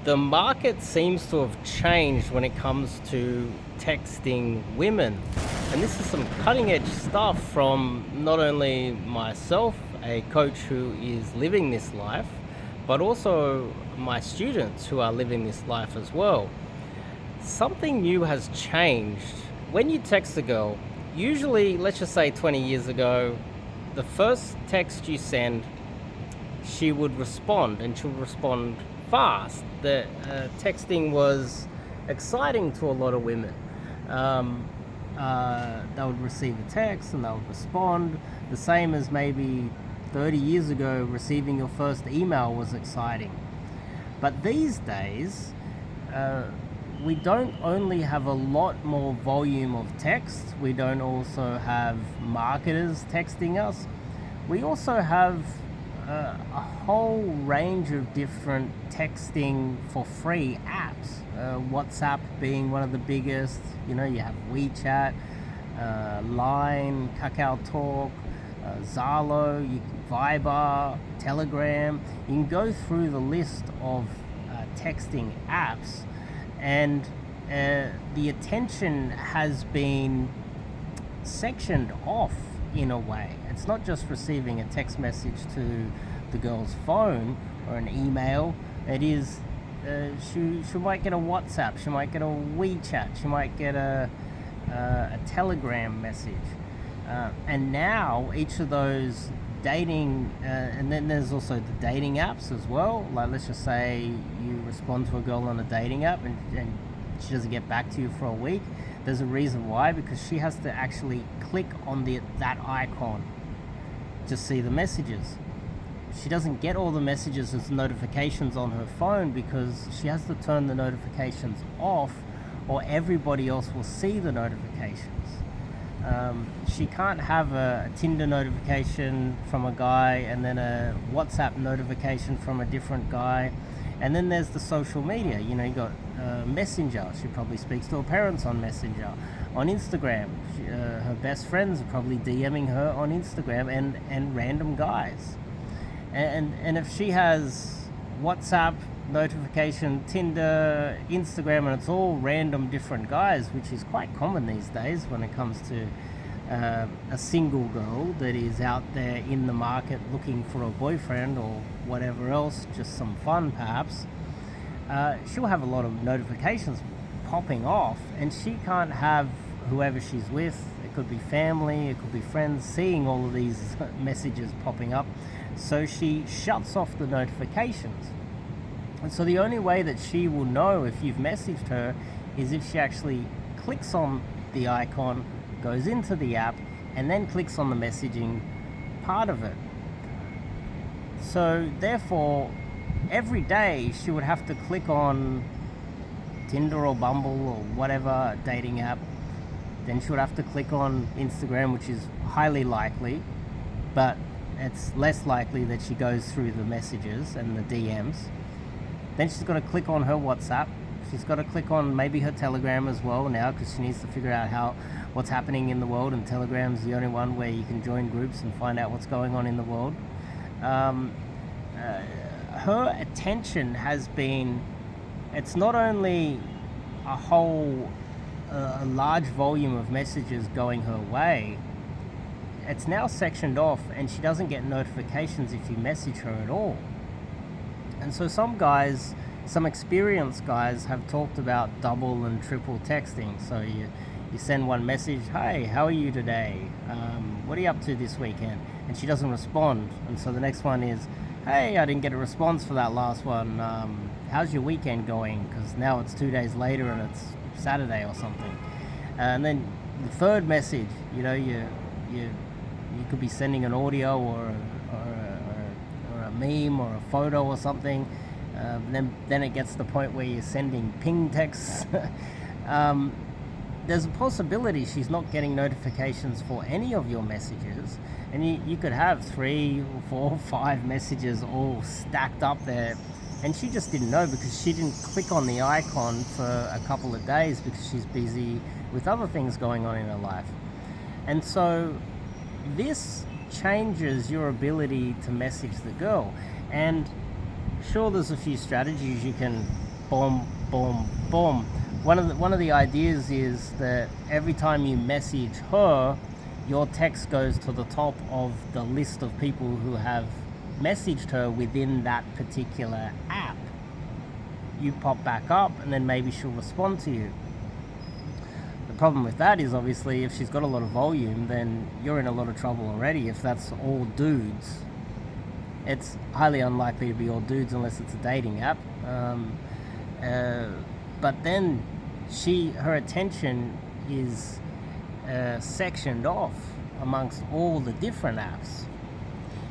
The market seems to have changed when it comes to texting women. And this is some cutting edge stuff from not only myself, a coach who is living this life, but also my students who are living this life as well. Something new has changed. When you text a girl, usually, let's just say 20 years ago, the first text you send, she would respond and she'll respond fast. The texting was exciting to a lot of women. Um, they would receive a text and they would respond. The same as maybe 30 years ago, receiving your first email was exciting. But these days, uh, we don't only have a lot more volume of text, we don't also have marketers texting us, we also have a whole range of different texting for free apps. WhatsApp being one of the biggest. You know, you have WeChat, Line, Kakao Talk, Zalo, Viber, Telegram. You can go through the list of texting apps, and the attention has been sectioned off in a way. It's not just receiving a text message to the girl's phone or an email. It is she might get a WhatsApp, she might get a WeChat, she might get a Telegram message, and now each of those dating, and then there's also the dating apps as well. Like, let's just say you respond to a girl on a dating app and she doesn't get back to you for a week. There's a reason why, because she has to actually click on that icon to see the messages. She doesn't get all the messages as notifications on her phone because she has to turn the notifications off, or everybody else will see the notifications. She can't have a Tinder notification from a guy and then a WhatsApp notification from a different guy. And then there's the social media. You know, you got Messenger. She probably speaks to her parents on Messenger. On Instagram, her best friends are probably DMing her on Instagram, and random guys. And if she has WhatsApp notification, Tinder, Instagram, and it's all random different guys, which is quite common these days when it comes to a single girl that is out there in the market looking for a boyfriend or whatever else, just some fun perhaps, she'll have a lot of notifications popping off, and she can't have whoever she's with, it could be family, it could be friends, seeing all of these messages popping up. So she shuts off the notifications. And so the only way that she will know if you've messaged her is if she actually clicks on the icon, goes into the app, and then clicks on the messaging part of it. So therefore, every day she would have to click on Tinder or Bumble or whatever dating app. Then she would have to click on Instagram, which is highly likely, but it's less likely that she goes through the messages and the DMs. Then she's got to click on her WhatsApp. She's got to click on maybe her Telegram as well now, because she needs to figure out what's happening in the world, and Telegram's the only one where you can join groups and find out what's going on in the world. Her attention has been, it's not only a large volume of messages going her way, it's now sectioned off, and she doesn't get notifications if you message her at all. And so some experienced guys have talked about double and triple texting. So you send one message, hey, how are you today? What are you up to this weekend? And she doesn't respond. And so the next one is, hey, I didn't get a response for that last one. How's your weekend going? Because now it's 2 days later and it's Saturday or something. And then the third message, you know, you could be sending an audio or a meme or a photo or something. Then it gets to the point where you're sending ping texts. There's a possibility she's not getting notifications for any of your messages, and you could have 3 or 4 or 5 messages all stacked up there, and she just didn't know because she didn't click on the icon for a couple of days because she's busy with other things going on in her life. And so this changes your ability to message the girl. And sure, there's a few strategies you can boom, boom, boom. One of the ideas is that every time you message her, your text goes to the top of the list of people who have messaged her within that particular app. You pop back up, and then maybe she'll respond to you. The problem with that is, obviously, if she's got a lot of volume, then you're in a lot of trouble already. If that's all dudes, it's highly unlikely to be all dudes unless it's a dating app. But then her attention is sectioned off amongst all the different apps.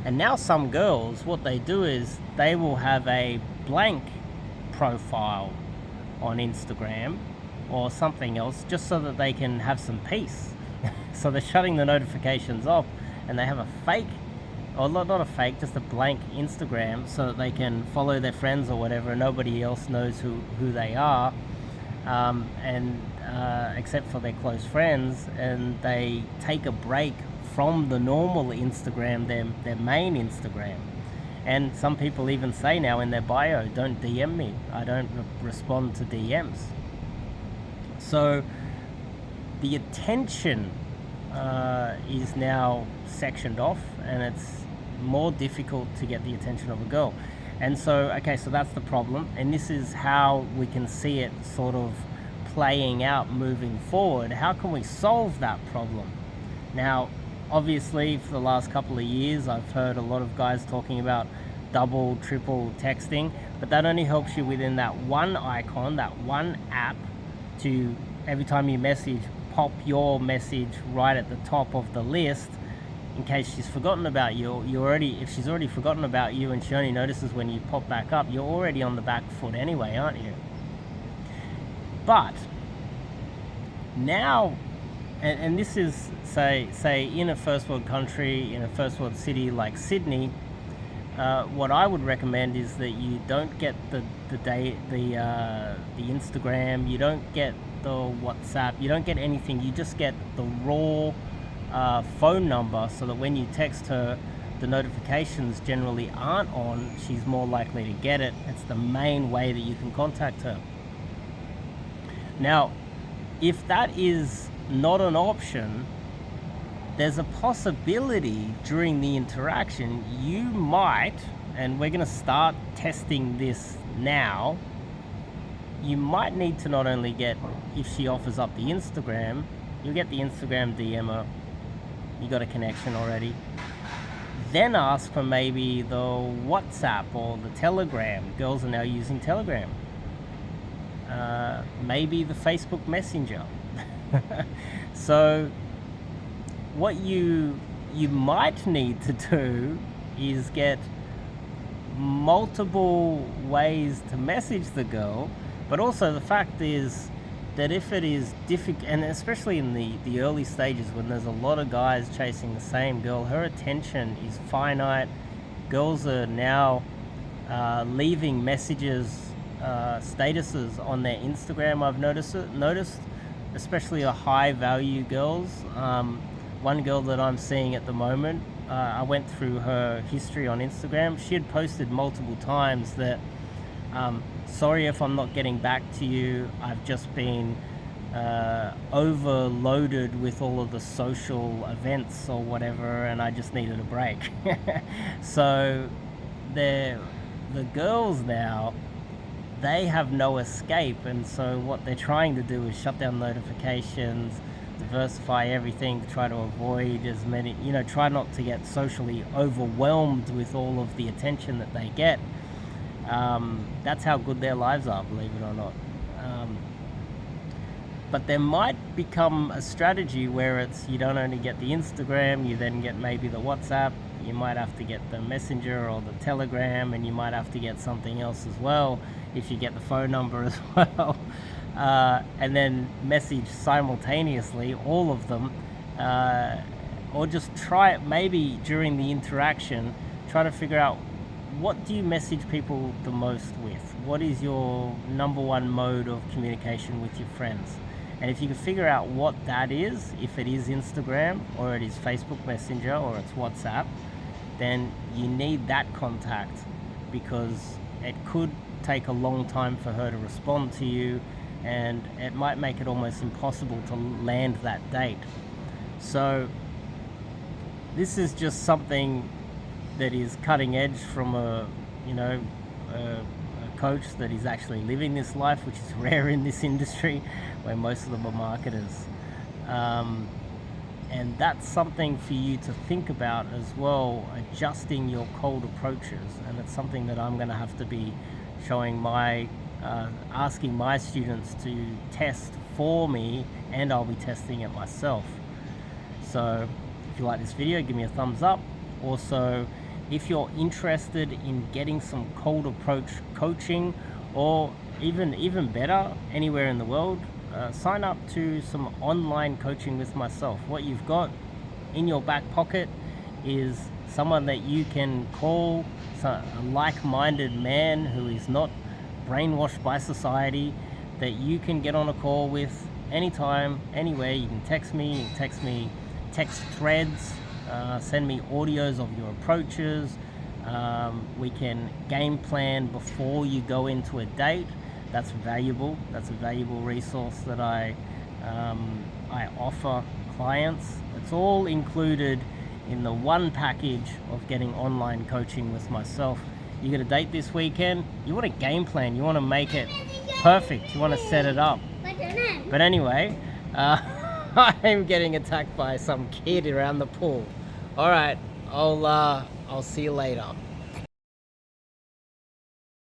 And now some girls, what they do is they will have a blank profile on Instagram or something else, just so that they can have some peace. So they're shutting the notifications off, and they have a fake, or not a fake, just a blank Instagram, so that they can follow their friends or whatever, and nobody else knows who they are, except for their close friends. And they take a break from the normal Instagram, their main Instagram. And some people even say now in their bio, don't DM me, I don't respond to DMs. So the attention is now sectioned off, and it's more difficult to get the attention of a girl. And so, okay, so that's the problem, and this is how we can see it sort of playing out moving forward. How can we solve that problem? Now, obviously, for the last couple of years, I've heard a lot of guys talking about double, triple texting, but that only helps you within that one icon, that one app, to every time you message, pop your message right at the top of the list. In case she's forgotten about you, if she's already forgotten about you and she only notices when you pop back up, you're already on the back foot anyway, aren't you? But now, and this is say in a first world country, in a first world city like Sydney, what I would recommend is that you don't get the Instagram, you don't get the WhatsApp, you don't get anything. You just get the raw phone number, so that when you text her, the notifications generally aren't on. She's more likely to get it. It's the main way that you can contact her. Now, if that is not an option, there's a possibility during the interaction you might, and we're going to start testing this now, you might need to not only get, if she offers up the Instagram, you'll get the Instagram DM her, you got a connection already, then ask for maybe the WhatsApp or the Telegram. Girls are now using Telegram. Maybe the Facebook Messenger. So what you might need to do is get multiple ways to message the girl. But also the fact is that if it is difficult, and especially in the early stages when there's a lot of guys chasing the same girl, her attention is finite. Girls are now leaving messages, statuses on their Instagram. I've noticed, especially a high value girls. One girl that I'm seeing at the moment, I went through her history on Instagram. She had posted multiple times that, sorry if I'm not getting back to you, I've just been overloaded with all of the social events or whatever, and I just needed a break. So the girls now, they have no escape, and so what they're trying to do is shut down notifications, diversify everything, to try to avoid as many, try not to get socially overwhelmed with all of the attention that they get. That's how good their lives are, believe it or not. But there might become a strategy where it's, you don't only get the Instagram, you then get maybe the WhatsApp, you might have to get the Messenger or the Telegram, and you might have to get something else as well if you get the phone number as well. And then message simultaneously all of them, or just try it maybe during the interaction, try to figure out, what do you message people the most with? What is your number one mode of communication with your friends? And if you can figure out what that is, if it is Instagram or it is Facebook Messenger or it's WhatsApp, then you need that contact, because it could take a long time for her to respond to you, and it might make it almost impossible to land that date. So this is just something that is cutting edge from a coach that is actually living this life, which is rare in this industry where most of them are marketers. And that's something for you to think about as well, adjusting your cold approaches. And it's something that I'm going to have to be asking my students to test for me, and I'll be testing it myself. So if you like this video, give me a thumbs up. Also, if you're interested in getting some cold approach coaching, or even better, anywhere in the world, sign up to some online coaching with myself. What you've got in your back pocket is someone that you can call, a like-minded man who is not brainwashed by society, that you can get on a call with anytime, anywhere. You can text me, text threads, send me audios of your approaches. We can game plan before you go into a date. That's valuable. That's a valuable resource that I offer clients. It's all included in the one package of getting online coaching with myself. You got a date this weekend, you want a game plan, you want to make it perfect, you want to set it up. But anyway, I'm getting attacked by some kid around the pool. All right, I'll see you later.